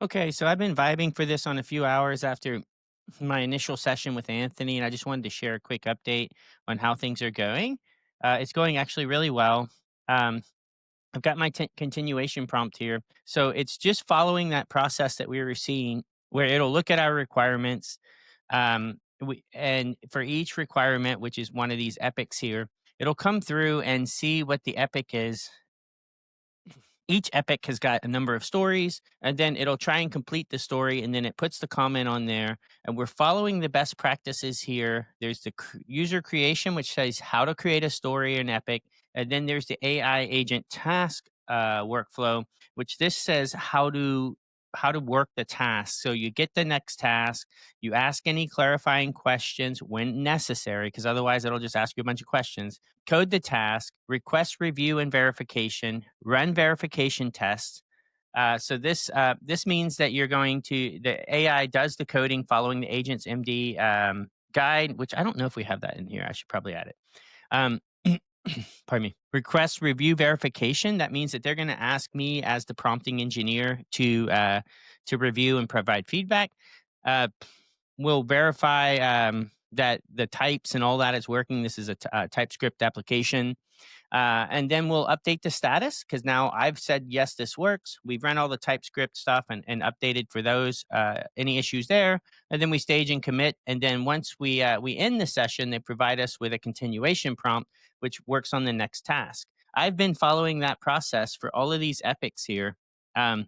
Okay, so I've been vibing for this on a few hours after my initial session with Anthony, and I just wanted to share a quick update on how things are going. It's going actually really well. Um, I've got my continuation prompt here. So it's just following that process that we were seeing, where it'll look at our requirements. And for each requirement, which is one of these epics here, it'll come through and see what the epic is. Each epic has got a number of stories, and then it'll try and complete the story, and then it puts the comment on there. And we're following the best practices here. There's the user creation, which says how to create a story in epic, and then there's the AI agent task workflow, which this says how to work the task. So you get the next task, you ask any clarifying questions when necessary, because otherwise it'll just ask you a bunch of questions. Code the task, request review and verification, run verification tests. So this means that you're going to the AI does the coding following the agent's MD guide, which I don't know if we have that in here. I should probably add it. Um, pardon me. Request review verification. That means that they're going to ask me as the prompting engineer to review and provide feedback. Uh, we'll verify that the types and all that is working. This is a TypeScript application. And then we'll update the status because now I've said, yes, this works. We've run all the TypeScript stuff and updated for those, any issues there. And then we stage and commit. And then once we end the session, they provide us with a continuation prompt, which works on the next task. I've been following that process for all of these epics here. Um,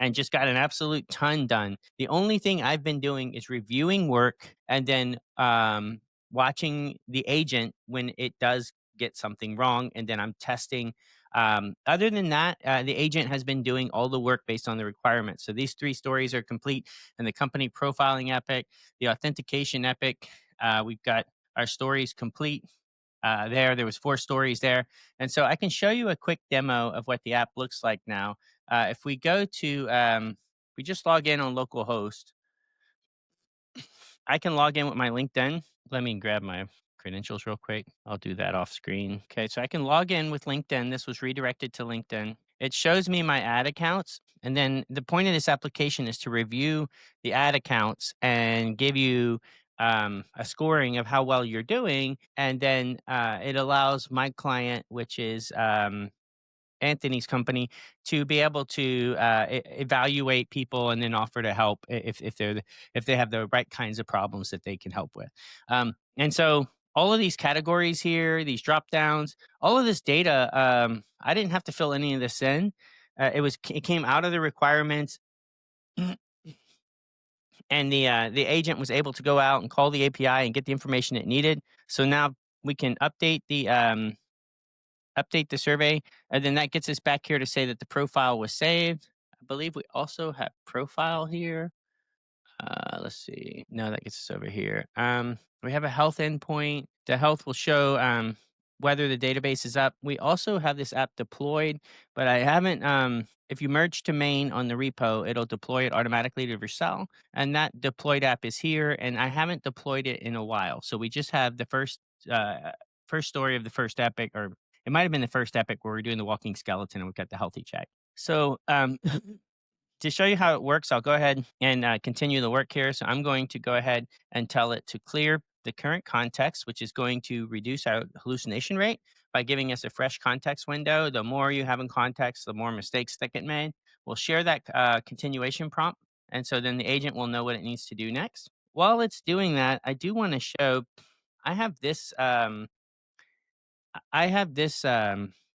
and just got an absolute ton done. The only thing I've been doing is reviewing work and then watching the agent when it does get something wrong, and then I'm testing. Other than that, the agent has been doing all the work based on the requirements. So these three stories are complete, and the company profiling epic, the authentication epic. We've got our stories complete. There was four stories there, and so I can show you a quick demo of what the app looks like now. If we go to, we just log in on localhost. I can log in with my LinkedIn. Let me grab my credentials real quick. I'll do that off screen. Okay, so I can log in with LinkedIn. This was redirected to LinkedIn. It shows me my ad accounts. And then the point of this application is to review the ad accounts and give you a scoring of how well you're doing. And then it allows my client, which is Anthony's company, to be able to evaluate people and then offer to help if they have the right kinds of problems that they can help with. And so all of these categories here, these drop downs, all of this data, I didn't have to fill any of this in. It came out of the requirements, and the agent was able to go out and call the API and get the information it needed. So now we can update the survey, and then that gets us back here to say that the profile was saved. I believe we also have profile here. Let's see. No, that gets us over here. We have a health endpoint. The health will show whether the database is up. We also have this app deployed, but I haven't. If you merge to main on the repo, it'll deploy it automatically to Vercel, and that deployed app is here. And I haven't deployed it in a while, so we just have the first story of the first epic, or it might have been the first epic where we're doing the walking skeleton, and we've got the healthy check. So to show you how it works, I'll go ahead and continue the work here. So I'm going to go ahead and tell it to clear the current context, which is going to reduce our hallucination rate by giving us a fresh context window. The more you have in context, the more mistakes that get made. We'll share that continuation prompt. And so then the agent will know what it needs to do next. While it's doing that, I do want to show I have this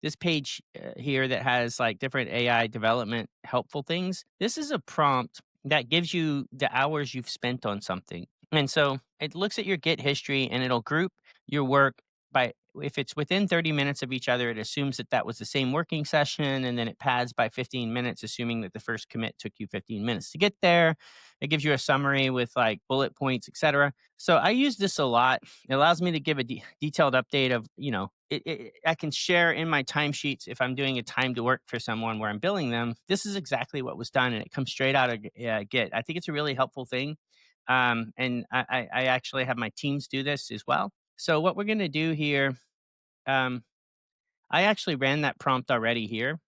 this page here that has like different AI development helpful things. This is a prompt that gives you the hours you've spent on something. And so it looks at your Git history and it'll group your work by if it's within 30 minutes of each other, it assumes that that was the same working session, and then it pads by 15 minutes, assuming that the first commit took you 15 minutes to get there. It gives you a summary with like bullet points, etc. So I use this a lot. It allows me to give a detailed update of, I can share in my timesheets if I'm doing a time to work for someone where I'm billing them. This is exactly what was done, and it comes straight out of Git. I think it's a really helpful thing. And I actually have my teams do this as well. So what we're going to do here, um, I actually ran that prompt already here.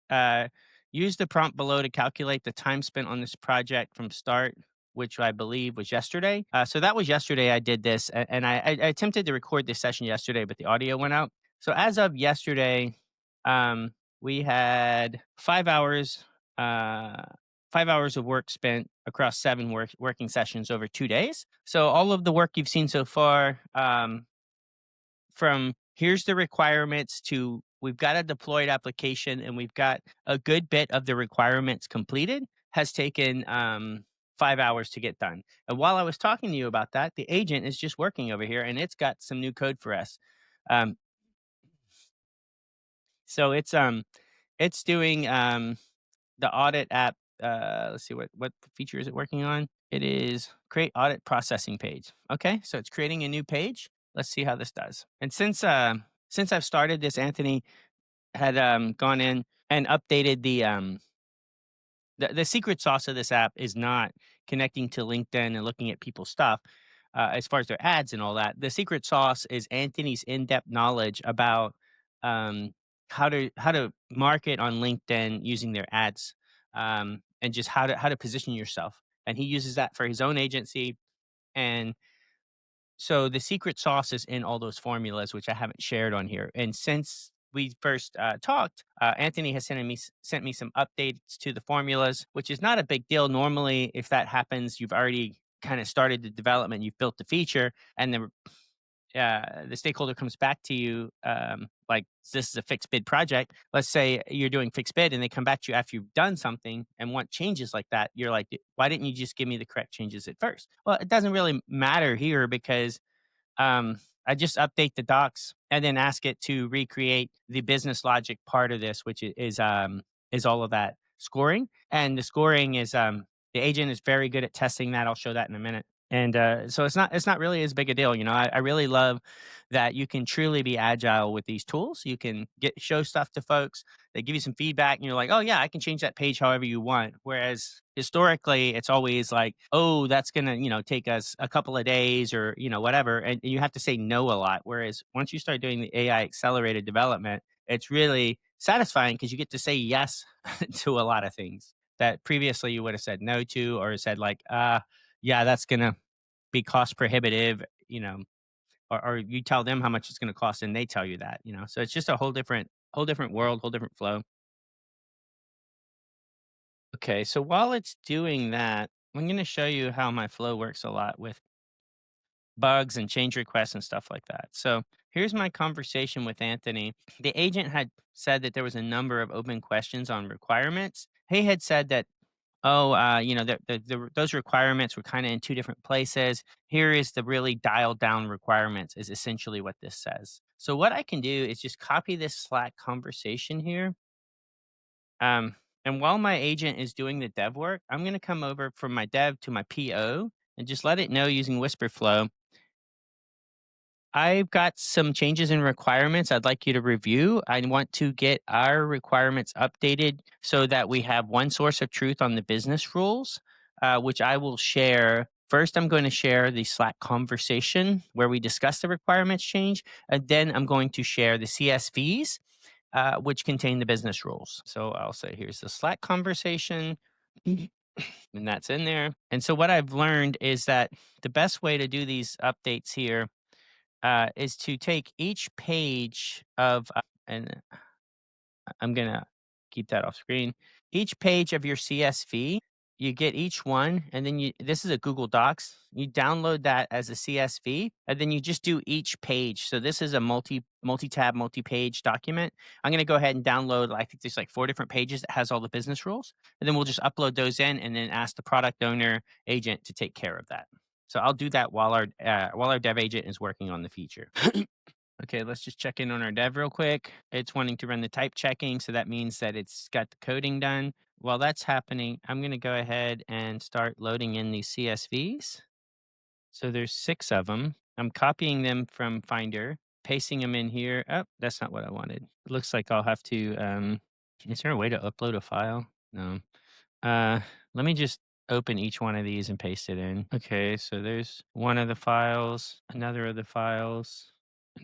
Uh, use the prompt below to calculate the time spent on this project from start, which I believe was yesterday. So that was yesterday I did this, and I attempted to record this session yesterday, but the audio went out. So as of yesterday, um, we had 5 hours, uh, 5 hours of work spent across seven working sessions over 2 days. So all of the work you've seen so far, from here's the requirements to we've got a deployed application and we've got a good bit of the requirements completed, has taken 5 hours to get done. And while I was talking to you about that, the agent is just working over here and it's got some new code for us. Um, so it's doing the audit app. Let's see what feature is it working on. It is create audit processing page. Okay, so it's creating a new page. Let's see how this does. And since I've started this, Anthony had gone in and updated the secret sauce of this app is not connecting to LinkedIn and looking at people's stuff as far as their ads and all that. The secret sauce is Anthony's in-depth knowledge about um, how to market on LinkedIn using their ads, and just how to position yourself. And he uses that for his own agency. And so the secret sauce is in all those formulas, which I haven't shared on here. And since we first talked, Anthony has sent me some updates to the formulas, which is not a big deal. Normally, if that happens, you've already kind of started the development, you've built the feature, and the stakeholder comes back to you, like this is a fixed bid project. Let's say you're doing fixed bid, and they come back to you after you've done something and want changes like that. You're like, why didn't you just give me the correct changes at first? Well, it doesn't really matter here because I just update the docs and then ask it to recreate the business logic part of this, which is all of that scoring. And the scoring is the agent is very good at testing that. I'll show that in a minute. And so it's not really as big a deal. I really love that you can truly be agile with these tools. You can show stuff to folks. They give you some feedback, and you're like, oh yeah, I can change that page however you want. Whereas historically, it's always like, oh, that's gonna take us a couple of days or whatever, and you have to say no a lot. Whereas once you start doing the AI accelerated development, it's really satisfying because you get to say yes to a lot of things that previously you would have said no to, or said like, yeah, that's gonna be cost prohibitive, or you tell them how much it's gonna cost and they tell you that. So it's just a whole different world, whole different flow. Okay, so while it's doing that, I'm gonna show you how my flow works a lot with bugs and change requests and stuff like that. So here's my conversation with Anthony. The agent had said that there was a number of open questions on requirements. He had said that, oh, those requirements were kind of in two different places. Here is the really dialed down requirements, is essentially what this says. So what I can do is just copy this Slack conversation here. And while my agent is doing the dev work, I'm going to come over from my dev to my PO and just let it know using Whisperflow. I've got some changes in requirements I'd like you to review. I want to get our requirements updated so that we have one source of truth on the business rules, which I will share. First, I'm going to share the Slack conversation where we discuss the requirements change. And then I'm going to share the CSVs, which contain the business rules. So I'll say, here's the Slack conversation. And that's in there. And so what I've learned is that the best way to do these updates here is to take each page of, and I'm gonna keep that off screen. Each page of your CSV, you get each one, and then this is a Google Docs. You download that as a CSV, and then you just do each page. So this is a multi-tab, multi-page document. I'm gonna go ahead and download. I think there's like 4 different pages that has all the business rules, and then we'll just upload those in, and then ask the product owner agent to take care of that. So I'll do that while our dev agent is working on the feature. Okay, let's just check in on our dev real quick. It's wanting to run the type checking, so that means that it's got the coding done. While that's happening, I'm going to go ahead and start loading in these CSVs. So there's 6 of them. I'm copying them from Finder, pasting them in here. Oh, that's not what I wanted. It looks like I'll have to. Is there a way to upload a file? No. Uh, Let me just open each one of these and paste it in. Okay, so there's one of the files, another of the files,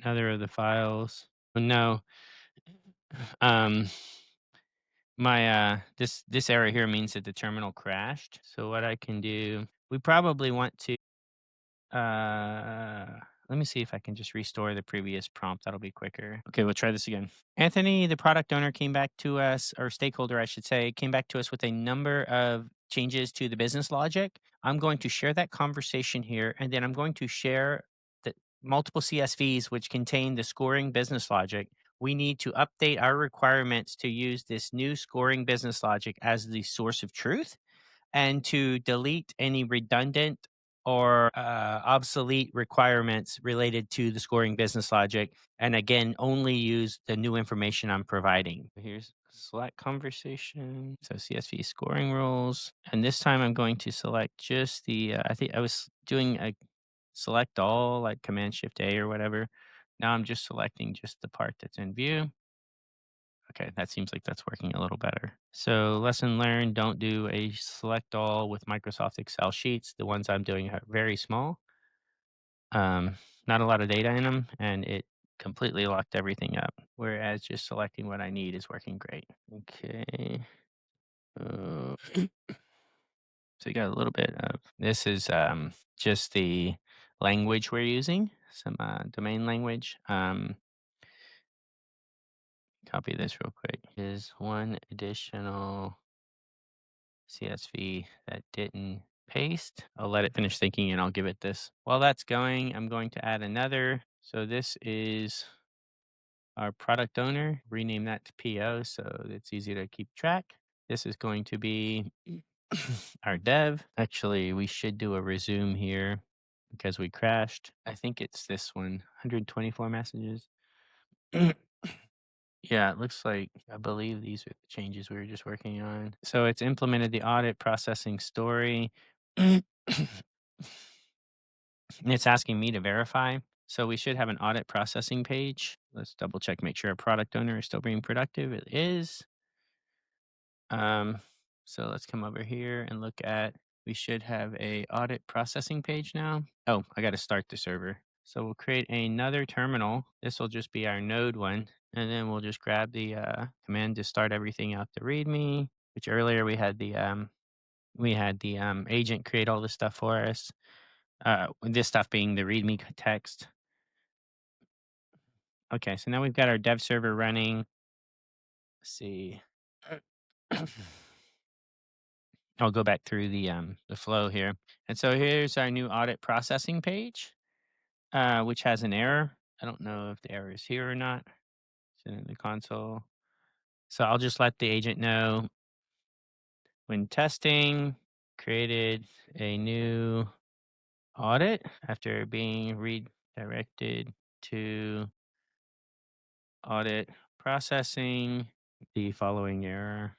another of the files. Oh, no. Um, My this error here means that the terminal crashed. So what I can do, we probably want to let me see if I can just restore the previous prompt. That'll be quicker. Okay, we'll try this again. Anthony, the product owner, came back to us, or stakeholder, I should say, came back to us with a number of changes to the business logic. I'm going to share that conversation here, and then I'm going to share the multiple CSVs which contain the scoring business logic. We need to update our requirements to use this new scoring business logic as the source of truth and to delete any redundant or obsolete requirements related to the scoring business logic. And again, only use the new information I'm providing. Here's select conversation. So CSV scoring rules. And this time I'm going to select just the, I think I was doing a select all like Command Shift A or whatever. Now I'm just selecting just the part that's in view. Okay, that seems like that's working a little better. So, lesson learned, don't do a select all with Microsoft Excel sheets. The ones I'm doing are very small, um, not a lot of data in them, and it completely locked everything up. Whereas just selecting what I need is working great. Okay. So, you got a little bit of this is just the language we're using, some domain language. Copy this real quick. Is one additional CSV that didn't paste. I'll let it finish thinking and I'll give it this. While that's going, I'm going to add another. So this is our product owner. Rename that to PO so it's easy to keep track. This is going to be our dev. Actually, we should do a resume here because we crashed. I think it's this one, 124 messages. Yeah, it looks like I believe these are the changes we were just working on. So it's implemented the audit processing story. And it's asking me to verify. So we should have an audit processing page. Let's double check, make sure our product owner is still being productive. It is. Um, so let's come over here and look at, we should have a audit processing page now. Oh, I got to start the server. So we'll create another terminal. This will just be our node one. And then we'll just grab the command to start everything out to README, which earlier we had the agent create all this stuff for us. This stuff being the README text. Okay, so now we've got our dev server running. Let's see. I'll go back through the flow here. And so here's our new audit processing page, which has an error. I don't know if the error is here or not. It's in the console. So I'll just let the agent know when testing, created a new audit after being redirected to audit processing, the following error.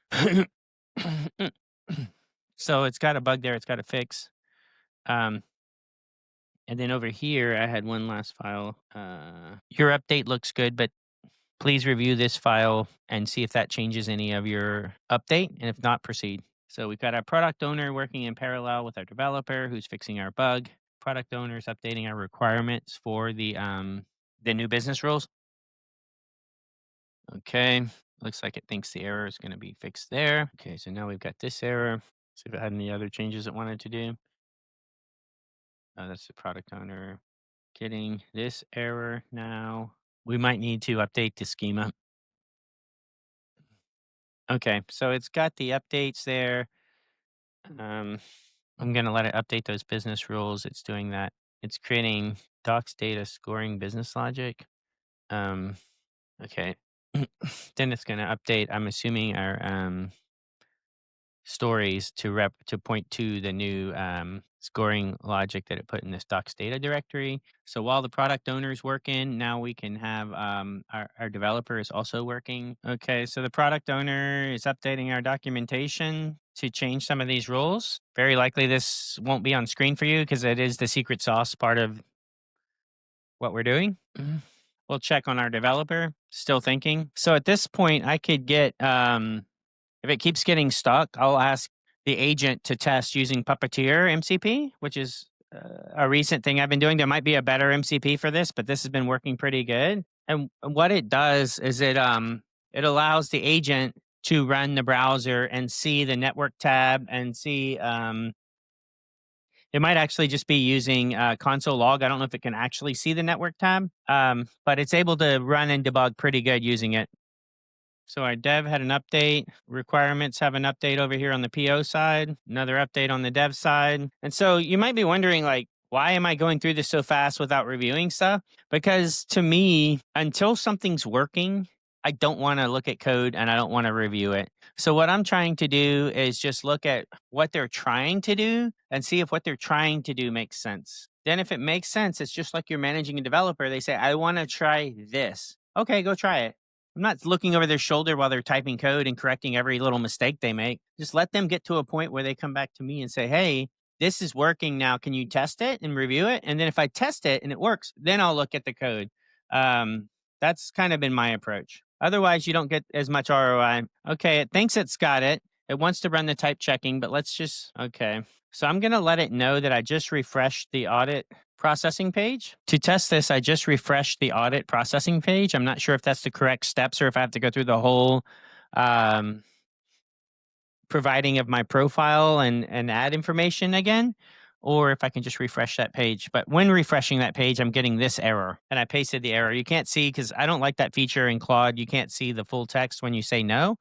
So it's got a bug there, it's got to fix. Um, and then over here, I had one last file. Your update looks good, but please review this file and see if that changes any of your update. And if not, proceed. So we've got our product owner working in parallel with our developer who's fixing our bug. Product owner is updating our requirements for the new business rules. Okay, looks like it thinks the error is going to be fixed there. Okay, so now we've got this error. See if it had any other changes it wanted to do. That's the product owner getting this error now. We might need to update the schema. Okay, so it's got the updates there. I'm going to let it update those business rules. It's doing that. It's creating docs data scoring business logic. Okay. Then it's going to update, I'm assuming, our stories to point to the new scoring logic that it put in this docs data directory. So while the product owner is working, now we can have our developer is also working. Okay, so the product owner is updating our documentation to change some of these rules. Very likely this won't be on screen for you because it is the secret sauce part of what we're doing. We'll check on our developer. Still thinking. So at this point, I could get if it keeps getting stuck, I'll ask the agent to test using Puppeteer MCP, which is a recent thing I've been doing. There might be a better MCP for this, but this has been working pretty good. And what it does is it allows the agent to run the browser and see the network tab and see. It might actually just be using console log. I don't know if it can actually see the network tab, but it's able to run and debug pretty good using it. So our dev had an update. Requirements have an update over here on the PO side, another update on the dev side. And so you might be wondering, like, why am I going through this so fast without reviewing stuff? Because to me, until something's working, I don't want to look at code and I don't want to review it. So what I'm trying to do is just look at what they're trying to do and see if what they're trying to do makes sense. Then if it makes sense, it's just like you're managing a developer. They say, I want to try this. Okay, go try it. I'm not looking over their shoulder while they're typing code and correcting every little mistake they make. Just let them get to a point where they come back to me and say, hey, this is working now. Can you test it and review it? And then if I test it and it works, then I'll look at the code. That's kind of been my approach. Otherwise, you don't get as much ROI. Okay, it thinks it's got it. It wants to run the type checking, but let's just, okay. So I'm going to let it know that I just refreshed the audit processing page. To test this, I just refreshed the audit processing page. I'm not sure if that's the correct steps or if I have to go through the whole providing of my profile and add information again, or if I can just refresh that page. But when refreshing that page, I'm getting this error, and I pasted the error. You can't see, because I don't like that feature in Claude. You can't see the full text when you say no.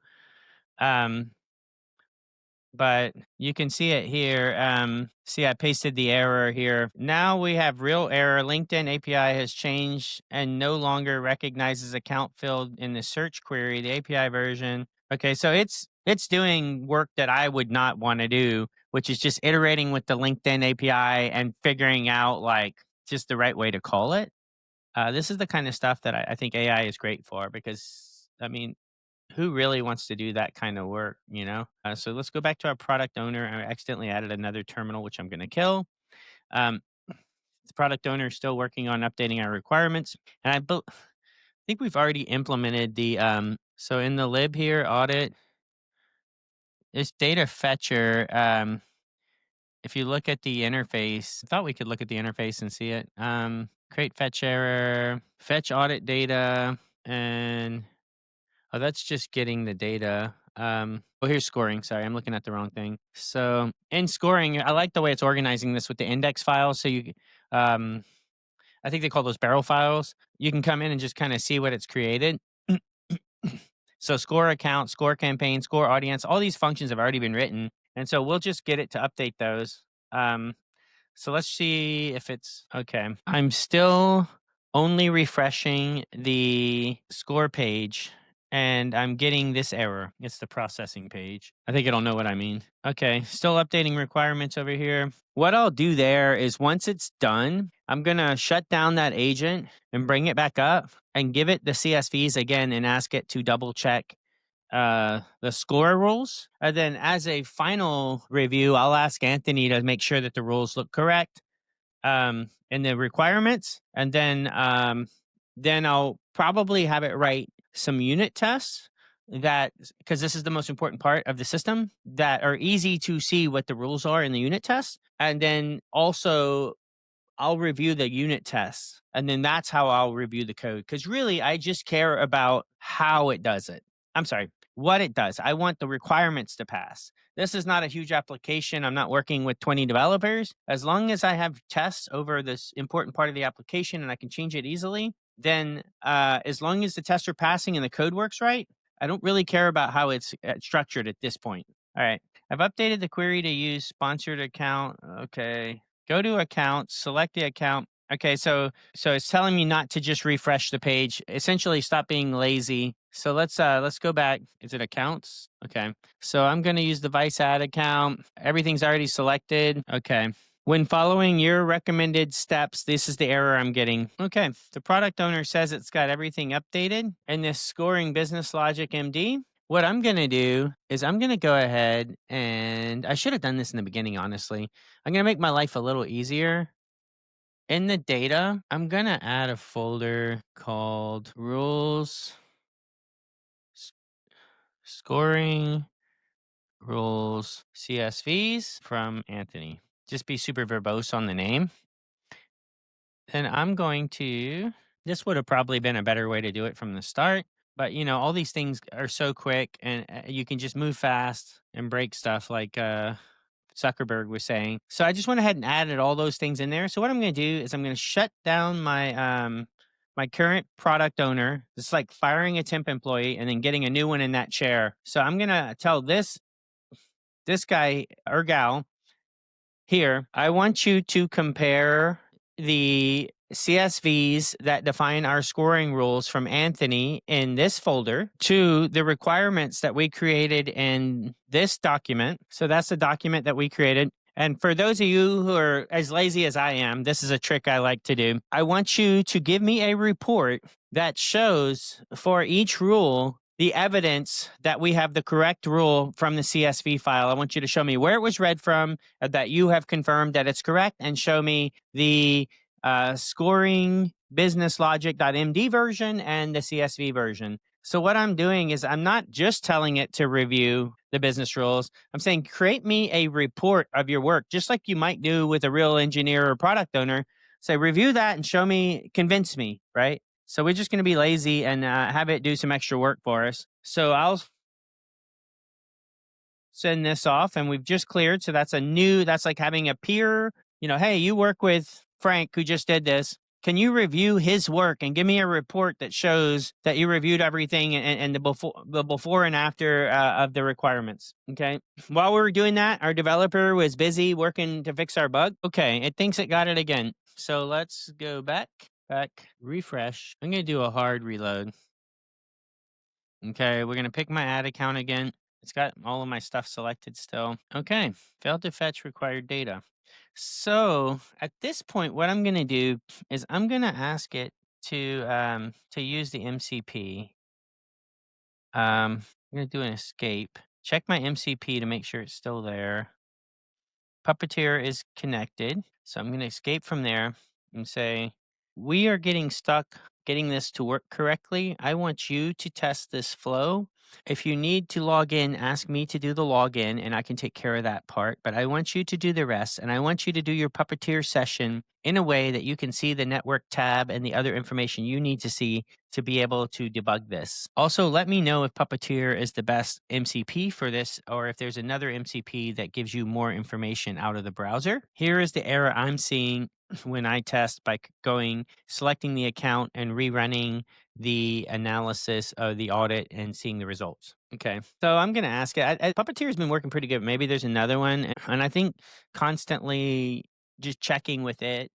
But you can see it here. See, I pasted the error here. Now we have real error. LinkedIn API has changed and no longer recognizes account field in the search query, the API version. Okay, so it's doing work that I would not want to do, which is just iterating with the LinkedIn API and figuring out like just the right way to call it. This is the kind of stuff that I think AI is great for, because I mean, who really wants to do that kind of work, you know? So let's go back to our product owner. I accidentally added another terminal, which I'm going to kill. Um, the product owner is still working on updating our requirements. And think we've already implemented the, so in the lib here, audit, this data fetcher, if you look at the interface, I thought we could look at the interface and see it. Create fetch error, fetch audit data, and oh, that's just getting the data. Oh, here's scoring. Sorry, I'm looking at the wrong thing. So in scoring, I like the way it's organizing this with the index files. So um, I think they call those barrel files. You can come in and just kind of see what it's created. So score account, score campaign, score audience, all these functions have already been written. And so we'll just get it to update those. So let's see if it's okay. I'm still only refreshing the score page and I'm getting this error. It's the processing page. I think it'll know what I mean. Okay, still updating requirements over here. What I'll do there is once it's done, I'm going to shut down that agent and bring it back up and give it the CSVs again and ask it to double check the score rules. And then as a final review, I'll ask Anthony to make sure that the rules look correct in the requirements. And then I'll probably have it write some unit tests that, because this is the most important part of the system, that are easy to see what the rules are in the unit tests. And then also I'll review the unit tests, and then that's how I'll review the code. Because really, I just care about how it does it. I'm sorry, what it does. I want the requirements to pass. This is not a huge application. I'm not working with 20 developers. As long as I have tests over this important part of the application and I can change it easily, then as long as the tests are passing and the code works right, I don't really care about how it's structured at this point. All right. I've updated the query to use sponsored account. Okay. Go to account, select the account. Okay, so it's telling me not to just refresh the page. Essentially, stop being lazy. So let's go back. Is it accounts? Okay. So I'm going to use the Vice ad account. Everything's already selected. Okay. When following your recommended steps, this is the error I'm getting. Okay. The product owner says it's got everything updated in this scoring business logic MD. What I'm going to do is I'm going to go ahead, and I should have done this in the beginning, honestly. I'm going to make my life a little easier. In the data, I'm going to add a folder called rules, scoring, rules, CSVs from Anthony. Just be super verbose on the name. Then I'm going to, this would have probably been a better way to do it from the start. But, all these things are so quick, and you can just move fast and break stuff like Zuckerberg was saying. So I just went ahead and added all those things in there. So what I'm going to do is I'm going to shut down my current product owner. It's like firing a temp employee and then getting a new one in that chair. So I'm going to tell this guy or gal here, I want you to compare the CSVs that define our scoring rules from Anthony in this folder to the requirements that we created in this document. So that's the document that we created. And for those of you who are as lazy as I am, this is a trick I like to do. I want you to give me a report that shows for each rule the evidence that we have the correct rule from the CSV file. I want you to show me where it was read from, that you have confirmed that it's correct, and show me the scoring business logic.md version and the CSV version. So what I'm doing is I'm not just telling it to review the business rules. I'm saying create me a report of your work, just like you might do with a real engineer or product owner. Say review that and show me, convince me, right? So we're just going to be lazy and have it do some extra work for us. So I'll send this off, and we've just cleared. So that's that's like having a peer, hey, you work with Frank who just did this. Can you review his work and give me a report that shows that you reviewed everything and the before and after of the requirements? Okay. While we were doing that, our developer was busy working to fix our bug. Okay, it thinks it got it again. So let's go back, refresh. I'm going to do a hard reload. Okay, we're going to pick my ad account again. It's got all of my stuff selected still. Okay, failed to fetch required data. So at this point, what I'm going to do is I'm going to ask it to use the MCP. I'm going to do an escape. Check my MCP to make sure it's still there. Puppeteer is connected. So I'm going to escape from there and say, we are getting stuck getting this to work correctly. I want you to test this flow. If you need to log in, ask me to do the login and I can take care of that part. But I want you to do the rest, and I want you to do your Puppeteer session in a way that you can see the network tab and the other information you need to see to be able to debug this. Also, let me know if Puppeteer is the best MCP for this, or if there's another MCP that gives you more information out of the browser. Here is the error I'm seeing when I test by selecting the account and rerunning the analysis of the audit and seeing the results. Okay, so I'm going to ask it. Puppeteer has been working pretty good. Maybe there's another one. And I think constantly just checking with it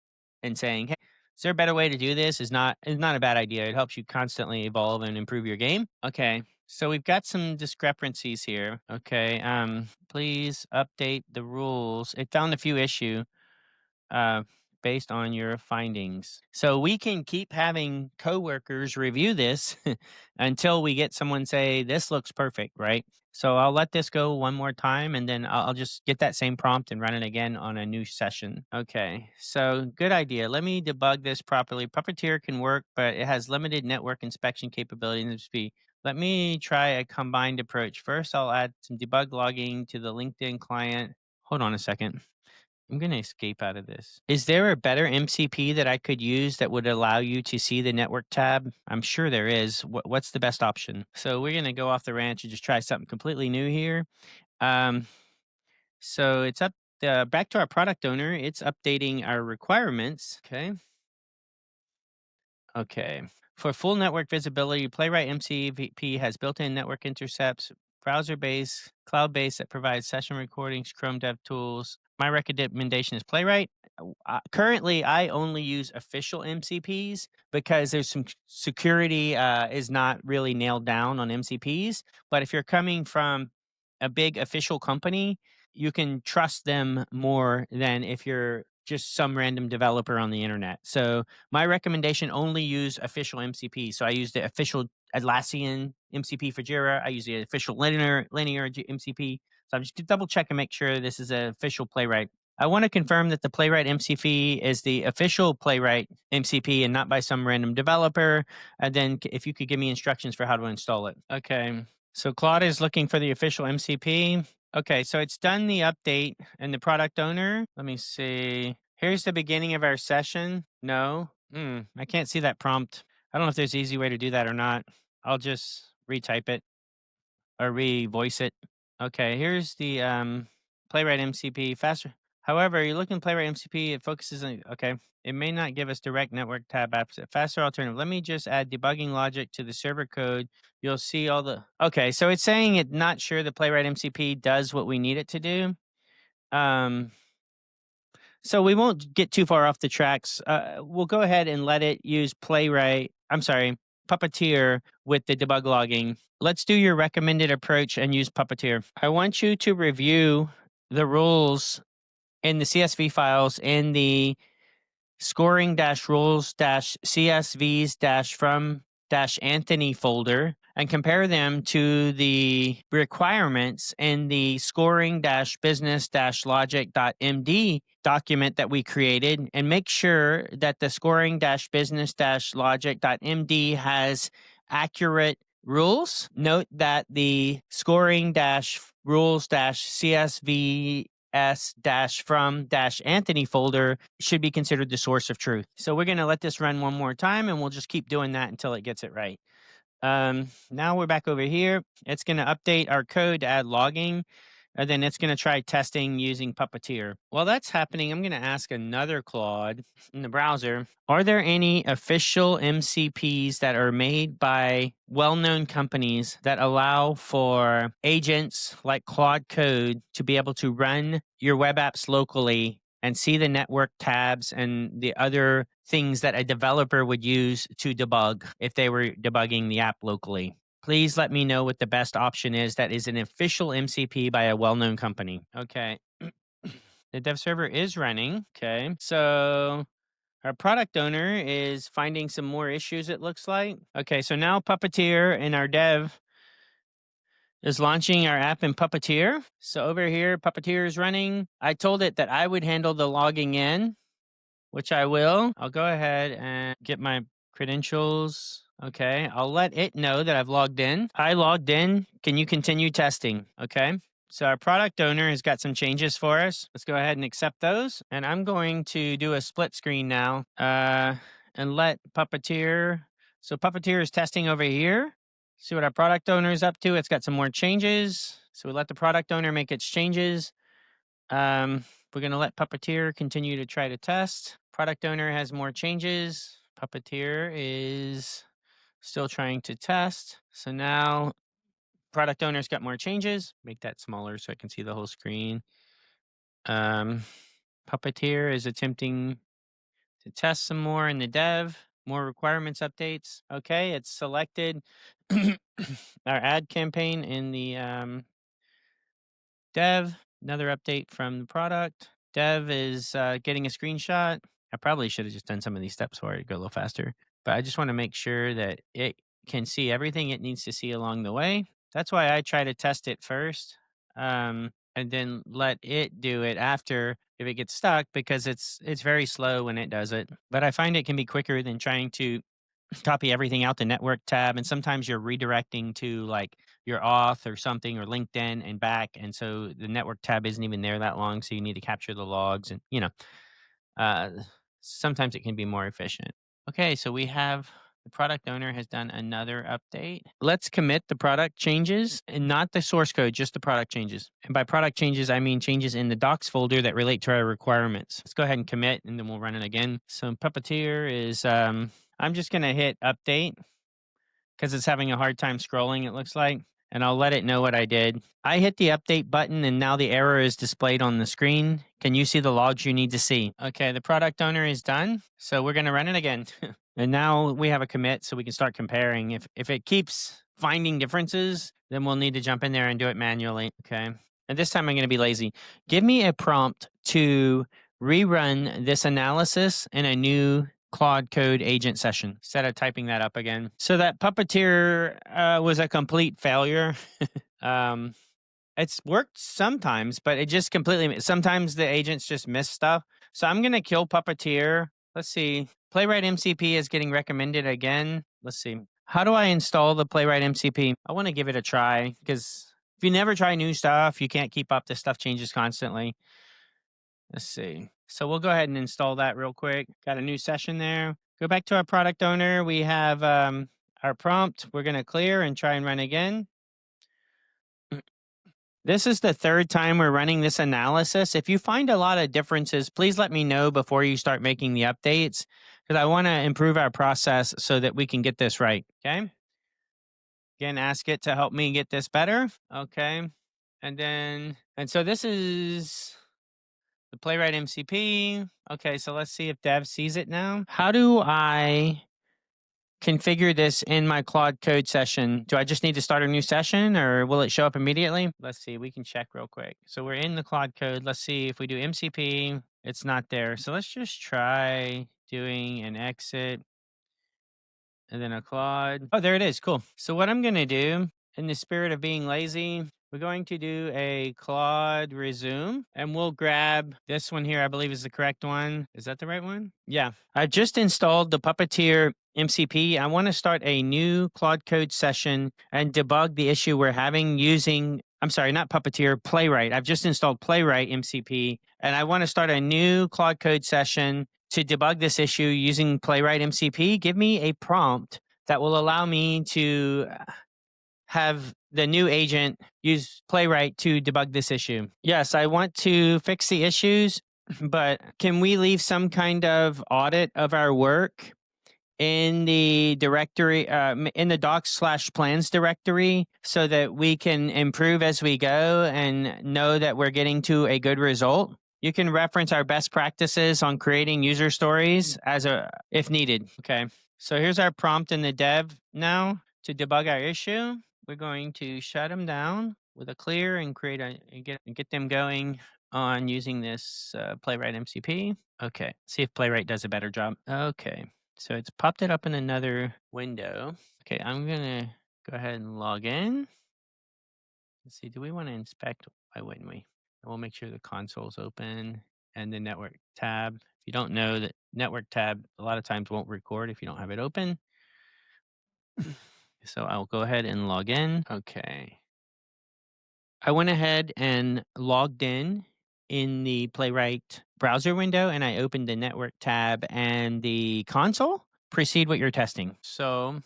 and saying, hey, is there a better way to do this is not a bad idea. It helps you constantly evolve and improve your game. Okay, so we've got some discrepancies here. Okay, please update the rules. It found a few issues based on your findings. So we can keep having coworkers review this until we get someone say, this looks perfect, right? So I'll let this go one more time, and then I'll just get that same prompt and run it again on a new session. Okay, so good idea. Let me debug this properly. Puppeteer can work, but it has limited network inspection capability and speed. Let me try a combined approach. First, I'll add some debug logging to the LinkedIn client. Hold on a second. I'm going to escape out of this. Is there a better MCP that I could use that would allow you to see the network tab? I'm sure there is. What's the best option? So we're going to go off the ranch and just try something completely new here. So it's back to our product owner. It's updating our requirements. Okay. For full network visibility, Playwright MCP has built-in network intercepts, browser-based, cloud-based that provides session recordings, Chrome Dev Tools. My recommendation is Playwright. Currently, I only use official MCPs because there's some security is not really nailed down on MCPs. But if you're coming from a big official company, you can trust them more than if you're just some random developer on the internet. So my recommendation, only use official MCP. So I use the official Atlassian MCP for Jira. I use the official linear MCP. So I'm just to double check and make sure this is an official Playwright. I want to confirm that the Playwright MCP is the official Playwright MCP and not by some random developer. And then if you could give me instructions for how to install it. Okay. So Claude is looking for the official MCP. Okay, so it's done the update and the product owner. Let me see. Here's the beginning of our session. No, I can't see that prompt. I don't know if there's an easy way to do that or not. I'll just retype it or revoice it. Okay, here's the Playwright MCP faster. However, you're looking at Playwright MCP, it focuses on, okay, it may not give us direct network tab apps. Faster alternative. Let me just add debugging logic to the server code. You'll see all the, okay, so it's saying it's not sure the Playwright MCP does what we need it to do. So we won't get too far off the tracks. We'll go ahead and let it use Playwright. I'm sorry, Puppeteer with the debug logging. Let's do your recommended approach and use Puppeteer. I want you to review the rules in the CSV files in the scoring rules CSVs from Anthony folder and compare them to the requirements in the scoring business logic.md document that we created, and make sure that the scoring business logic.md has accurate rules. Note that the scoring rules CSV from Anthony folder should be considered the source of truth. So we're going to let this run one more time, and we'll just keep doing that until it gets it right. Now we're back over here. It's going to update our code to add logging, and then it's going to try testing using Puppeteer. While that's happening, I'm going to ask another Claude in the browser, are there any official MCPs that are made by well-known companies that allow for agents like Claude Code to be able to run your web apps locally and see the network tabs and the other things that a developer would use to debug if they were debugging the app locally? Please let me know what the best option is that is an official MCP by a well-known company. Okay. The dev server is running. Okay. So our product owner is finding some more issues, it looks like. Okay. So now Puppeteer and our dev is launching our app in Puppeteer. So over here, Puppeteer is running. I told it that I would handle the logging in, which I will. I'll go ahead and get my credentials. Okay, I'll let it know that I've logged in. I logged in. Can you continue testing? Okay. So our product owner has got some changes for us. Let's go ahead and accept those. And I'm going to do a split screen now and let Puppeteer. So Puppeteer is testing over here. See what our product owner is up to. It's got some more changes. So we let the product owner make its changes. We're going to let Puppeteer continue to try to test. Product owner has more changes. Puppeteer is still trying to test. So now product owner's got more changes. Make that smaller so I can see the whole screen. Puppeteer is attempting to test some more in the dev. More requirements updates. Okay, it's selected our ad campaign in the dev. Another update from the product. Dev is getting a screenshot. I probably should have just done some of these steps for it to go a little faster, but I just want to make sure that it can see everything it needs to see along the way. That's why I try to test it first, and then let it do it after if it gets stuck, because it's very slow when it does it. But I find it can be quicker than trying to copy everything out the network tab, and sometimes you're redirecting to like your auth or something or LinkedIn and back, and so the network tab isn't even there that long, so you need to capture the logs, and uh, sometimes it can be more efficient. Okay, so we have the product owner has done another update. Let's commit the product changes and not the source code, just the product changes. And by product changes, I mean changes in the docs folder that relate to our requirements. Let's go ahead and commit, and then we'll run it again. So Puppeteer is, I'm just going to hit update because it's having a hard time scrolling, it looks like. And I'll let it know what I did. I hit the update button, and now the error is displayed on the screen. Can you see the logs you need to see? Okay, the product owner is done. So we're going to run it again. And now we have a commit, so we can start comparing. If it keeps finding differences, then we'll need to jump in there and do it manually. Okay. And this time I'm going to be lazy. Give me a prompt to rerun this analysis in a new Claude Code agent session instead of typing that up again. So that Puppeteer was a complete failure. It's worked sometimes, but it just completely, sometimes the agents just miss stuff. So I'm going to kill Puppeteer. Let's see. Playwright MCP is getting recommended again. Let's see. How do I install the Playwright MCP? I want to give it a try, because if you never try new stuff, you can't keep up. This stuff changes constantly. Let's see. So we'll go ahead and install that real quick. Got a new session there. Go back to our product owner. We have our prompt. We're going to clear and try and run again. This is the third time we're running this analysis. If you find a lot of differences, please let me know before you start making the updates, because I want to improve our process so that we can get this right. Okay. Again, ask it to help me get this better. Okay. And so this is the Playwright MCP. Okay. So let's see if Dev sees it now. How do I configure this in my Claude code session? Do I just need to start a new session, or will it show up immediately? Let's see. We can check real quick. So we're in the Claude code. Let's see if we do MCP. It's not there. So let's just try doing an exit and then a Claude. Oh, there it is. Cool. So what I'm going to do, in the spirit of being lazy, we're going to do a Claude resume, and we'll grab this one here. I believe is the correct one. Is that the right one? Yeah. I just installed the Puppeteer MCP. I want to start a new Claude code session and debug the issue we're having using, I'm sorry, not Puppeteer, Playwright. I've just installed Playwright MCP, and I want to start a new Claude code session to debug this issue using Playwright MCP. Give me a prompt that will allow me to have the new agent use Playwright to debug this issue. Yes, I want to fix the issues, but can we leave some kind of audit of our work in the directory, in the docs/plans directory, so that we can improve as we go and know that we're getting to a good result? You can reference our best practices on creating user stories if needed. Okay. So here's our prompt in the dev now to debug our issue. We're going to shut them down with a clear and get them going on using this Playwright MCP. Okay. See if Playwright does a better job. Okay. So it's popped it up in another window. Okay, I'm going to go ahead and log in. Let's see, do we want to inspect? Why wouldn't we? And we'll make sure the console's open and the network tab. If you don't know, that network tab a lot of times won't record if you don't have it open. So I'll go ahead and log in. Okay. I went ahead and logged in the Playwright browser window, and I opened the network tab and the console. Proceed with your testing. So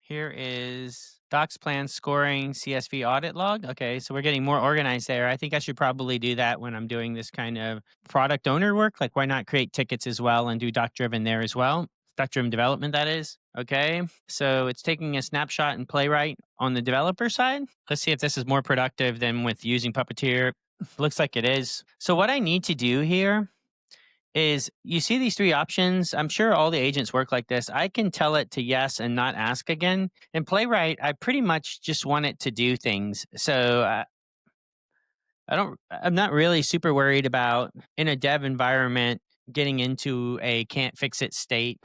here is docs plan scoring CSV audit log. Okay, so we're getting more organized there. I think I should probably do that when I'm doing this kind of product owner work. Like, why not create tickets as well and do doc driven there as well? Doc driven development, that is. Okay, so it's taking a snapshot in Playwright on the developer side. Let's see if this is more productive than with using Puppeteer. Looks like it is. So what I need to do here is, you see these three options. I'm sure all the agents work like this. I can tell it to yes and not ask again. In Playwright, I pretty much just want it to do things. So I'm not really super worried about, in a dev environment, getting into a can't fix it state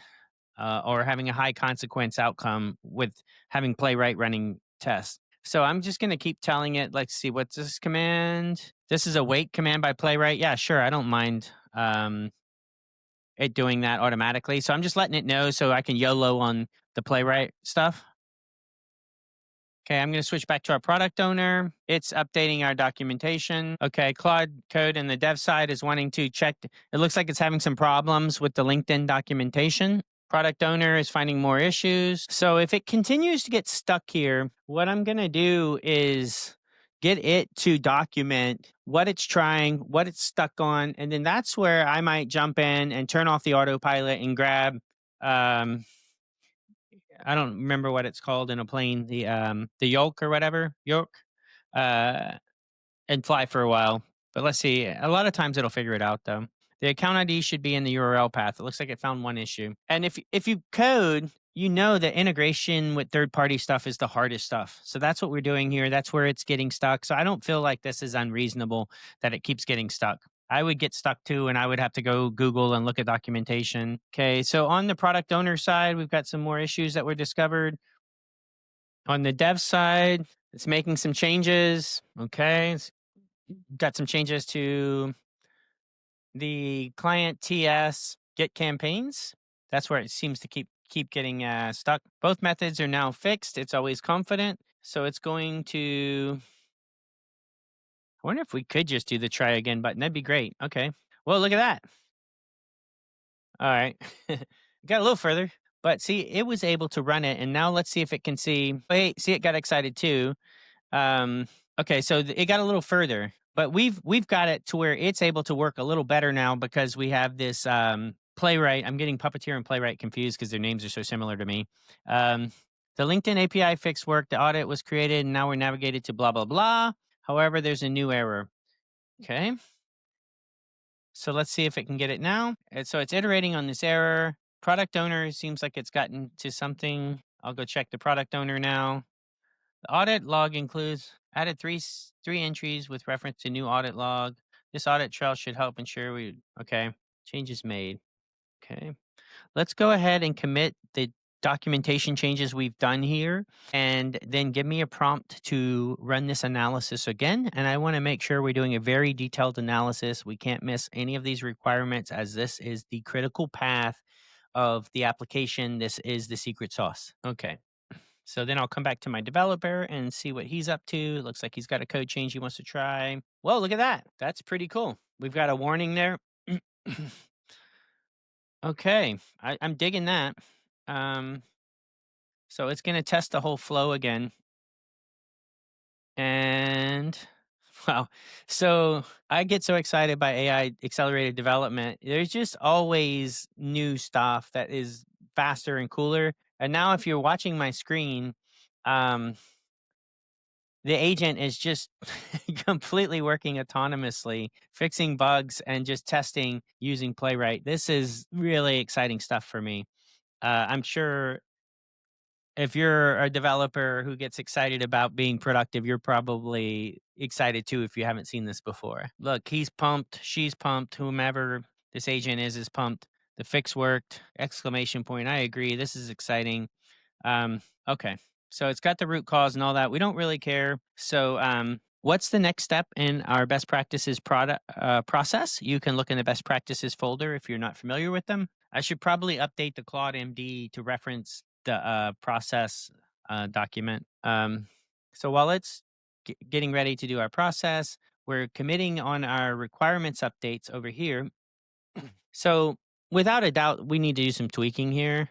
or having a high consequence outcome with having Playwright running tests. So I'm just going to keep telling it, let's see, what's this command? This is a wait command by Playwright. Yeah, sure. I don't mind it doing that automatically. So I'm just letting it know so I can YOLO on the Playwright stuff. Okay, I'm going to switch back to our product owner. It's updating our documentation. Okay, Claude Code and the dev side is wanting to check. It looks like it's having some problems with the LinkedIn documentation. Product owner is finding more issues. So if it continues to get stuck here, what I'm going to do is get it to document what it's trying, what it's stuck on, and then that's where I might jump in and turn off the autopilot and grab I don't remember what it's called in a plane, the yoke or whatever, yoke, uh, and fly for a while. But let's see. A lot of times it'll figure it out though. The account ID should be in the URL path. It looks like it found one issue. And if you code, you know that integration with third-party stuff is the hardest stuff. So that's what we're doing here. That's where it's getting stuck. So I don't feel like this is unreasonable that it keeps getting stuck. I would get stuck too, and I would have to go Google and look at documentation. Okay, so on the product owner side, we've got some more issues that were discovered. On the dev side, it's making some changes. Okay, it's got some changes to the client TS get campaigns. That's where it seems to keep getting stuck. Both methods are now fixed. It's always confident. So it's going to, I wonder if we could just do the try again button. That'd be great. Okay. Well, look at that. All right. Got a little further, But see, it was able to run it, and now let's see if it can see. Wait, see, it got excited too. Um, okay, so it got a little further, but we've got it to where it's able to work a little better now because we have this Playwright. I'm getting Puppeteer and Playwright confused because their names are so similar to me. Um, the LinkedIn API fix worked. The audit was created, and now we're navigated to blah blah blah. However, there's a new error. Okay, so let's see if it can get it now. And so it's iterating on this error. Product owner seems like it's gotten to something. I'll go check the product owner now. The audit log includes added three entries with reference to new audit log. This audit trail should help ensure we okay. Changes made. Okay. Let's go ahead and commit the documentation changes we've done here and then give me a prompt to run this analysis again. And I want to make sure we're doing a very detailed analysis. We can't miss any of these requirements as this is the critical path of the application. This is the secret sauce. Okay. So then I'll come back to my developer and see what he's up to. It looks like he's got a code change he wants to try. Whoa, look at that. That's pretty cool. We've got a warning there. Okay, I'm digging that. Um, so it's going to test the whole flow again. And wow. So I get so excited by AI accelerated development. There's just always new stuff that is faster and cooler. And now if you're watching my screen, um, the agent is just completely working autonomously, fixing bugs and just testing using Playwright. This is really exciting stuff for me. I'm sure if you're a developer who gets excited about being productive, you're probably excited too if you haven't seen this before. Look, he's pumped, she's pumped, whomever this agent is pumped. The fix worked! Exclamation point. I agree. This is exciting. Okay. So it's got the root cause and all that. We don't really care. So what's the next step in our best practices process? You can look in the best practices folder if you're not familiar with them. I should probably update the Claude MD to reference the process document. So while it's getting ready to do our process, we're committing on our requirements updates over here. So without a doubt, we need to do some tweaking here.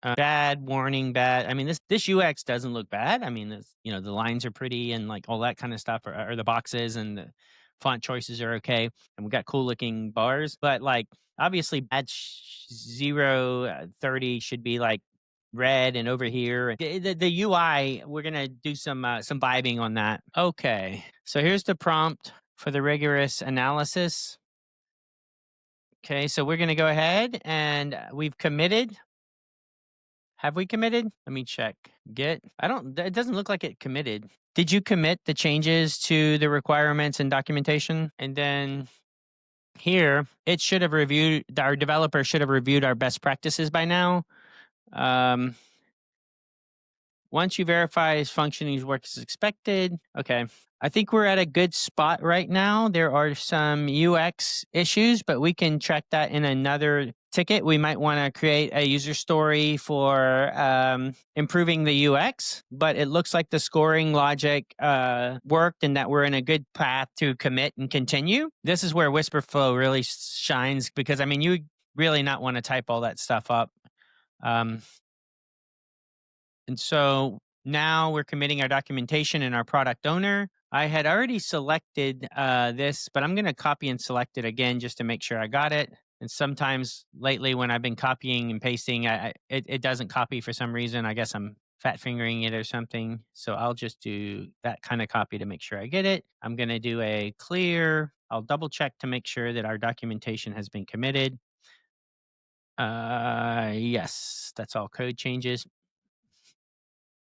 Bad warning, bad. I mean, this UX doesn't look bad. I mean, the lines are pretty and like all that kind of stuff, or the boxes and the font choices are okay, and we got cool looking bars. But like, obviously, batch 030 should be like red, and over here, the UI, we're gonna do some vibing on that. Okay, so here's the prompt for the rigorous analysis. Okay, so we're gonna go ahead and we've committed. Have we committed? Let me check. Git. It doesn't look like it committed. Did you commit the changes to the requirements and documentation? And then here, it should have reviewed, our developer should have reviewed our best practices by now. Once you verify his functioning works as expected. Okay. I think we're at a good spot right now. There are some UX issues, but we can track that in another ticket. We might want to create a user story for improving the UX, but it looks like the scoring logic worked and that we're in a good path to commit and continue. This is where Whisperflow really shines because, I mean, you really not want to type all that stuff up. And so now we're committing our documentation and our product owner. I had already selected this, but I'm going to copy and select it again just to make sure I got it. And sometimes lately when I've been copying and pasting, it doesn't copy for some reason. I guess I'm fat fingering it or something. So I'll just do that kind of copy to make sure I get it. I'm going to do a clear. I'll double check to make sure that our documentation has been committed. Yes, that's all code changes.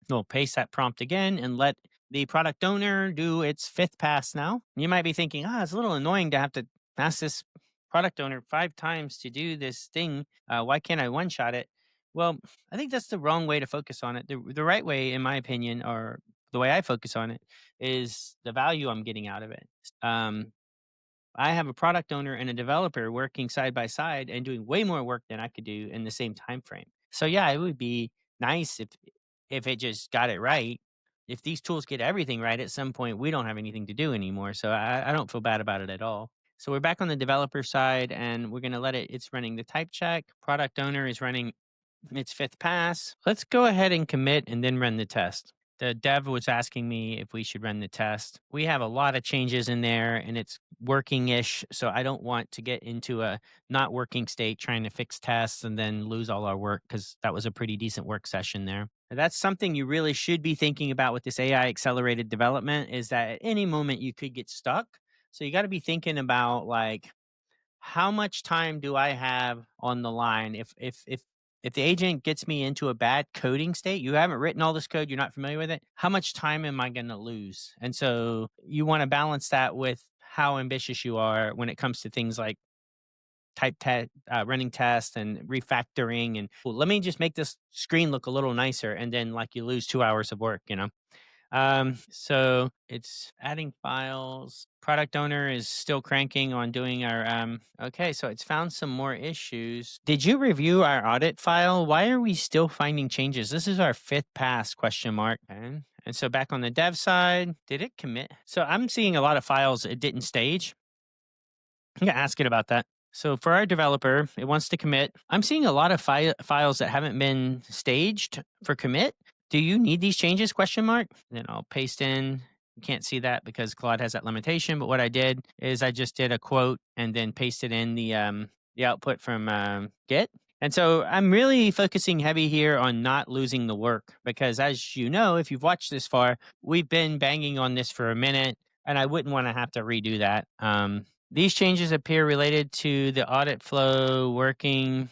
We'll paste that prompt again and let the product owner do its fifth pass now. You might be thinking, it's a little annoying to have to ask this product owner 5 times to do this thing. Why can't I one-shot it? Well, I think that's the wrong way to focus on it. The right way, in my opinion, or the way I focus on it, is the value I'm getting out of it. I have a product owner and a developer working side by side and doing way more work than I could do in the same time frame. So yeah, it would be nice if it just got it right. If these tools get everything right, at some point we don't have anything to do anymore. So I don't feel bad about it at all. So we're back on the developer side and we're going to let it's running the type check. Product owner is running It's fifth pass. Let's go ahead and commit and then run the test. The dev was asking me if we should run the test. We have a lot of changes in there and it's working ish. So I don't want to get into a not working state trying to fix tests and then lose all our work because that was a pretty decent work session there. That's something you really should be thinking about with this AI accelerated development is that at any moment you could get stuck. So you got to be thinking about like, how much time do I have on the line if the agent gets me into a bad coding state, you haven't written all this code, you're not familiar with it, how much time am I going to lose? And so you want to balance that with how ambitious you are when it comes to things like running tests and refactoring and "Well, let me just make this screen look a little nicer and then like you lose 2 hours of work, you know. So it's adding files. Product owner is still cranking on doing our okay, so it's found some more issues. Did you review our audit file? Why are we still finding changes? This is our fifth pass question mark. And so back on the dev side, did it commit? So I'm seeing a lot of files it didn't stage. I'm gonna ask it about that. So for our developer, it wants to commit. I'm seeing a lot of files that haven't been staged for commit. Do you need these changes? Question mark. Then I'll paste in. You can't see that because Claude has that limitation. But what I did is I just did a quote and then pasted in the output from Git. And so I'm really focusing heavy here on not losing the work because, as you know, if you've watched this far, we've been banging on this for a minute, and I wouldn't want to have to redo that. These changes appear related to the audit flow working.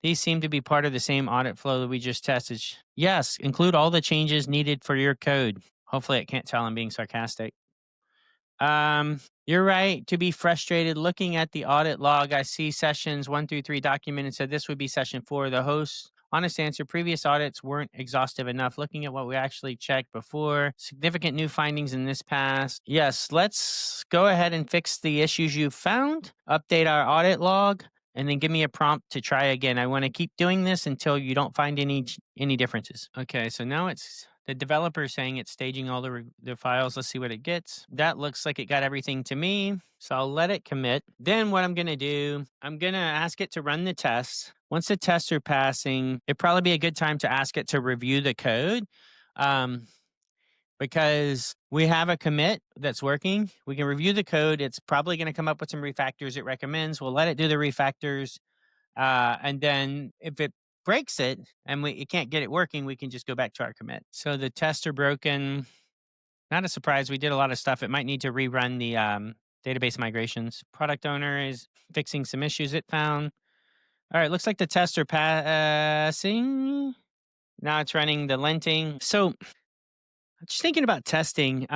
These seem to be part of the same audit flow that we just tested. Yes, include all the changes needed for your code. Hopefully, it can't tell I'm being sarcastic. You're right to be frustrated. Looking at the audit log, I see sessions 1 through 3 documented and said this would be session 4. The host honest answer, previous audits weren't exhaustive enough. Looking at what we actually checked before, significant new findings in this past. Yes, let's go ahead and fix the issues you found, update our audit log, and then give me a prompt to try again. I want to keep doing this until you don't find any differences. Okay, so now it's the developer is saying it's staging all the files. Let's see what it gets. That looks like it got everything to me. So I'll let it commit. Then what I'm going to do, I'm going to ask it to run the tests. Once the tests are passing, it'd probably be a good time to ask it to review the code. Because we have a commit that's working. We can review the code. It's probably going to come up with some refactors it recommends. We'll let it do the refactors. And then if it breaks it and it can't get it working, we can just go back to our commit. So the tests are broken. Not a surprise. We did a lot of stuff. It might need to rerun the database migrations. Product owner is fixing some issues it found. All right, looks like the tests are passing. Now it's running the linting. So just thinking about testing,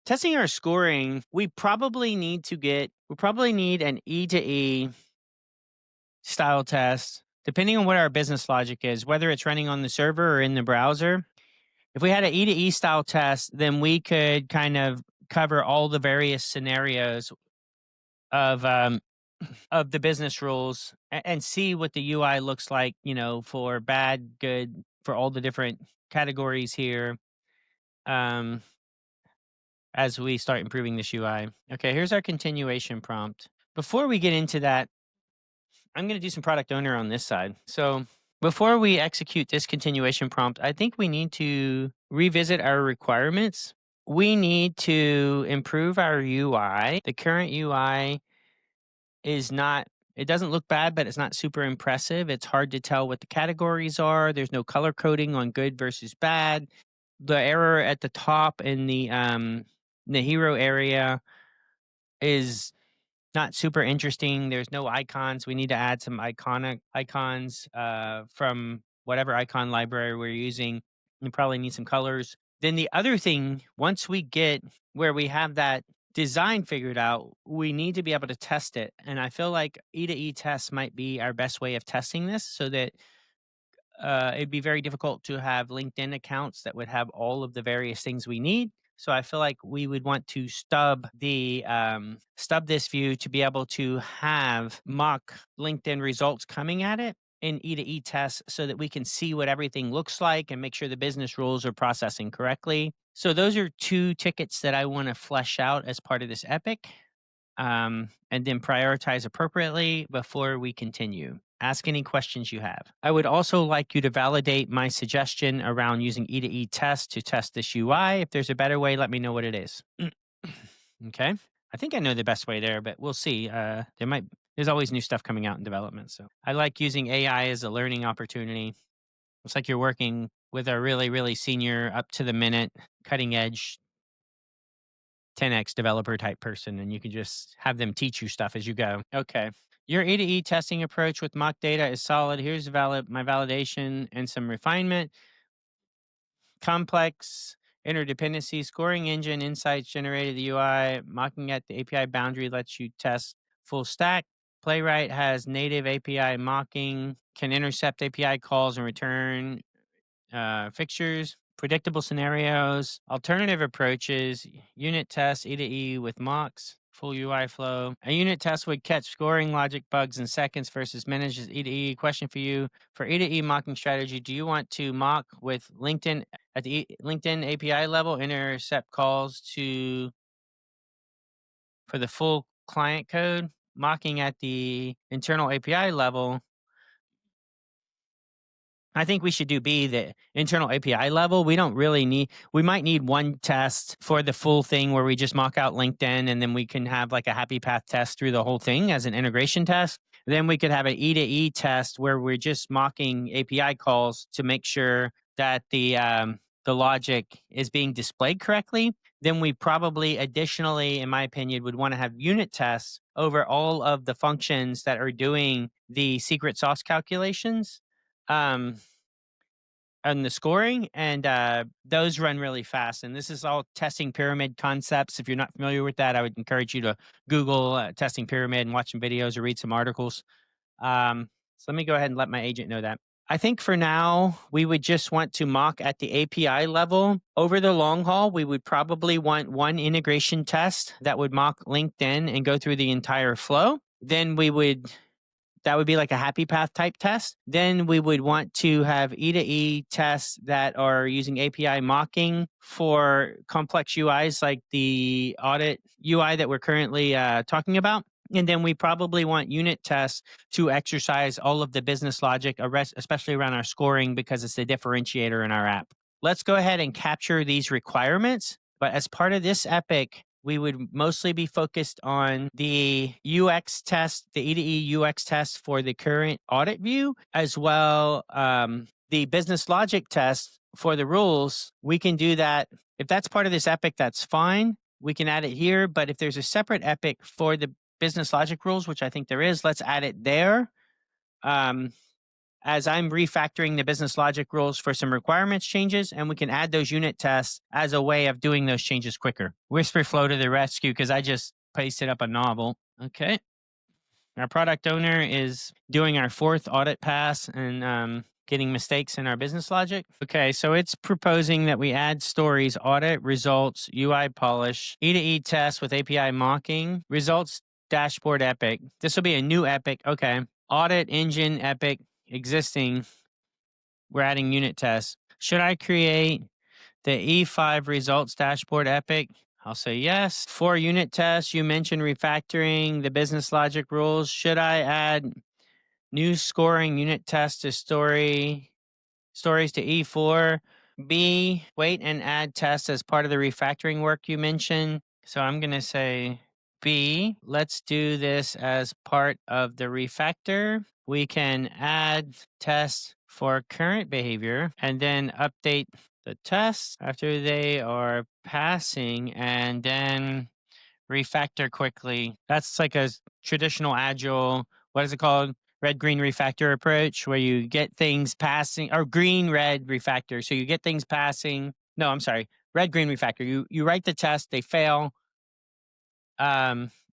testing our scoring, we probably need an E to E style test, depending on what our business logic is, whether it's running on the server or in the browser. If we had an E to E style test, then we could kind of cover all the various scenarios of of the business rules and see what the UI looks like, for bad, good, for all the different categories here. As we start improving this UI. Okay, here's our continuation prompt. Before we get into that, I'm going to do some product owner on this side. So before we execute this continuation prompt, I think we need to revisit our requirements. We need to improve our UI. The current UI it doesn't look bad, but it's not super impressive. It's hard to tell what the categories are. There's no color coding on good versus bad. The error at the top in the hero area is not super interesting. There's no icons. We need to add some icons from whatever icon library we're using. You probably need some colors. Then the other thing, once we get where we have that design figured out, we need to be able to test it. And I feel like E to E tests might be our best way of testing this so that it'd be very difficult to have LinkedIn accounts that would have all of the various things we need. So I feel like we would want to stub this view to be able to have mock LinkedIn results coming at it in E to E tests so that we can see what everything looks like and make sure the business rules are processing correctly. So those are 2 tickets that I want to flesh out as part of this epic, and then prioritize appropriately before we continue. Ask any questions you have. I would also like you to validate my suggestion around using E2E test to test this UI. If there's a better way, let me know what it is. Okay. I think I know the best way there, but we'll see. There's always new stuff coming out in development. So I like using AI as a learning opportunity. It's like you're working with a really, really senior, up to the minute, cutting edge 10x developer type person, and you can just have them teach you stuff as you go. Okay. Your E2E testing approach with mock data is solid. Here's my validation and some refinement. Complex interdependency scoring engine insights generated the UI. Mocking at the API boundary lets you test full stack. Playwright has native API mocking, can intercept API calls and return fixtures, predictable scenarios, alternative approaches, unit tests, E2E with mocks, full UI flow. A unit test would catch scoring logic bugs in seconds versus minutes. E2E. Question for you: for E2E mocking strategy, do you want to mock with LinkedIn at the LinkedIn API level, intercept calls for the full client code? Mocking at the internal API level, I think we should do B, the internal API level. We don't really we might need one test for the full thing where we just mock out LinkedIn, and then we can have like a happy path test through the whole thing as an integration test. Then we could have an E2E test where we're just mocking API calls to make sure that the logic is being displayed correctly. Then we probably additionally, in my opinion, would want to have unit tests over all of the functions that are doing the secret sauce calculations. Um, and the scoring, and those run really fast. And this is all testing pyramid concepts. If you're not familiar with that, I would encourage you to Google testing pyramid and watch some videos or read some articles. So let me go ahead and let my agent know that. I think for now, we would just want to mock at the API level. Over the long haul, we would probably want one integration test that would mock LinkedIn and go through the entire flow. Then that would be like a happy path type test. Then we would want to have E2E tests that are using API mocking for complex UIs like the audit UI that we're currently talking about. And then we probably want unit tests to exercise all of the business logic, especially around our scoring, because it's a differentiator in our app. Let's go ahead and capture these requirements. But as part of this epic, we would mostly be focused on the UX test, the E2E UX test for the current audit view, as well the business logic test for the rules. We can do that. If that's part of this epic, that's fine. We can add it here. But if there's a separate epic for the business logic rules, which I think there is, let's add it there. As I'm refactoring the business logic rules for some requirements changes, and we can add those unit tests as a way of doing those changes quicker. Whisperflow to the rescue, because I just pasted up a novel. Okay. Our product owner is doing our 4th audit pass and getting mistakes in our business logic. Okay, so it's proposing that we add stories, audit, results, UI polish, E2E test with API mocking, results, dashboard epic. This will be a new epic. Okay. Audit engine epic. Existing, we're adding unit tests. Should I create the E5 results dashboard epic? I'll say yes. For unit tests, you mentioned refactoring the business logic rules. Should I add new scoring unit test to stories to E4? B, wait and add tests as part of the refactoring work you mentioned. So I'm going to say B, let's do this as part of the refactor. We can add tests for current behavior and then update the tests after they are passing and then refactor quickly. That's like a traditional agile, what is it called? Red, green refactor approach, where you get things passing, or green, red refactor. So you get things passing. No, I'm sorry. Red, green refactor. You write the test, they fail.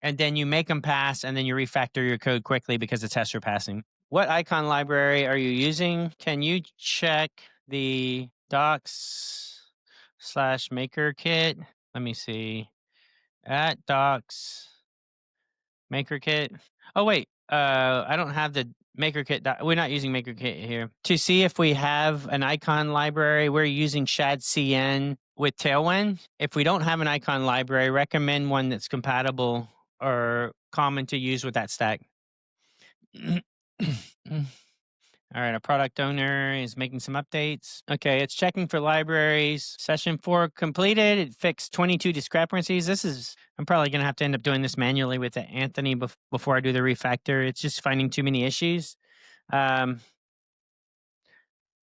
And then you make them pass, and then you refactor your code quickly because the tests are passing. What icon library are you using? Can you check the docs/maker kit? Let me see. At docs maker kit. Oh wait, I don't have the maker kit. We're not using maker kit here. To see if we have an icon library, we're using shadcn with Tailwind. If we don't have an icon library, recommend one that's compatible or common to use with that stack. Mm. All right, our product owner is making some updates. Okay, it's checking for libraries. Session 4 completed. It fixed 22 discrepancies. I'm probably going to have to end up doing this manually with Anthony before I do the refactor. It's just finding too many issues. Um,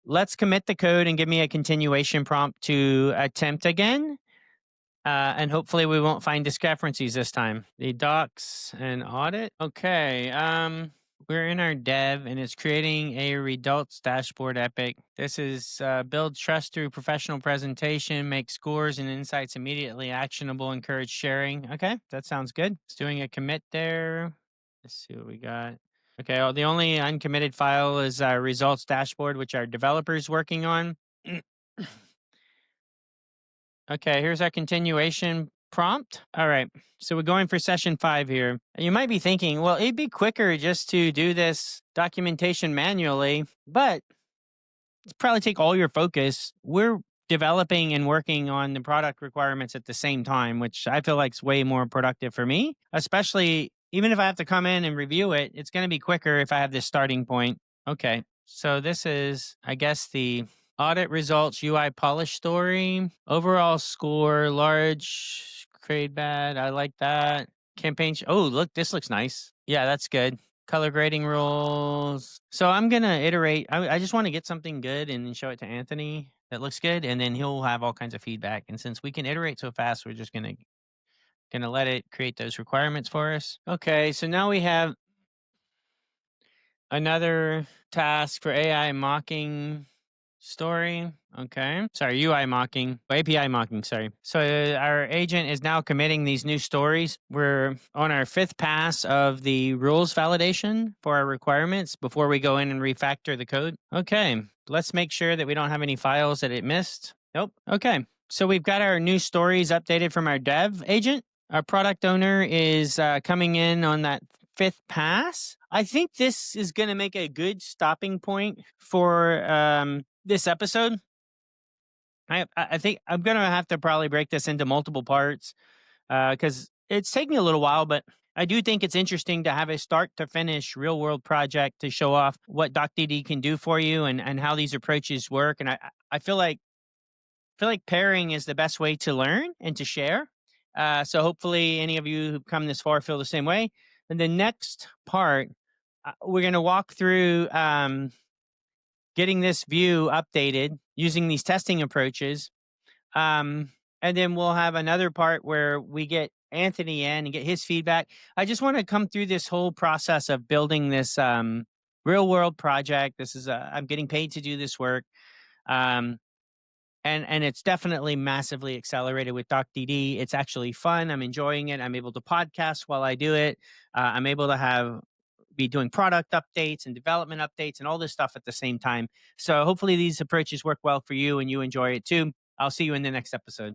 let's commit the code and give me a continuation prompt to attempt again. And hopefully we won't find discrepancies this time. The docs and audit. Okay. We're in our dev and it's creating a results dashboard epic. This is build trust through professional presentation, make scores and insights immediately actionable, encourage sharing. Okay, that sounds good. It's doing a commit there. Let's see what we got. Okay, well, the only uncommitted file is our results dashboard, which our developer's working on. Okay, here's our continuation prompt. All right, so we're going for session 5 here. You might be thinking, well, it'd be quicker just to do this documentation manually, but it's probably take all your focus. We're developing and working on the product requirements at the same time, which I feel like is way more productive for me, especially even if I have to come in and review it, it's going to be quicker if I have this starting point. Okay, so this is, I guess, the audit results UI polish story. Overall score, large, grade bad. I like that. Campaign. Oh, look, this looks nice. Yeah, that's good. Color grading rules. So I'm going to iterate. I just want to get something good and then show it to Anthony that looks good. And then he'll have all kinds of feedback. And since we can iterate so fast, we're just going to let it create those requirements for us. Okay, so now we have another task for AI mocking story. Okay. Sorry, UI mocking, API mocking. Sorry. So our agent is now committing these new stories. We're on our 5th pass of the rules validation for our requirements before we go in and refactor the code. Okay. Let's make sure that we don't have any files that it missed. Nope. Okay. So we've got our new stories updated from our dev agent. Our product owner is coming in on that 5th pass. I think this is going to make a good stopping point for this episode. I think I'm going to have to probably break this into multiple parts because it's taking a little while, but I do think it's interesting to have a start to finish real world project to show off what DocDD can do for you and how these approaches work. And I feel like pairing is the best way to learn and to share. So hopefully any of you who've come this far feel the same way. And the next part, we're going to walk through getting this view updated using these testing approaches. And then we'll have another part where we get Anthony in and get his feedback. I just want to come through this whole process of building this real world project. This is I'm getting paid to do this work. And it's definitely massively accelerated with DocDD. It's actually fun. I'm enjoying it. I'm able to podcast while I do it. I'm able to be doing product updates and development updates and all this stuff at the same time. So hopefully these approaches work well for you and you enjoy it too. I'll see you in the next episode.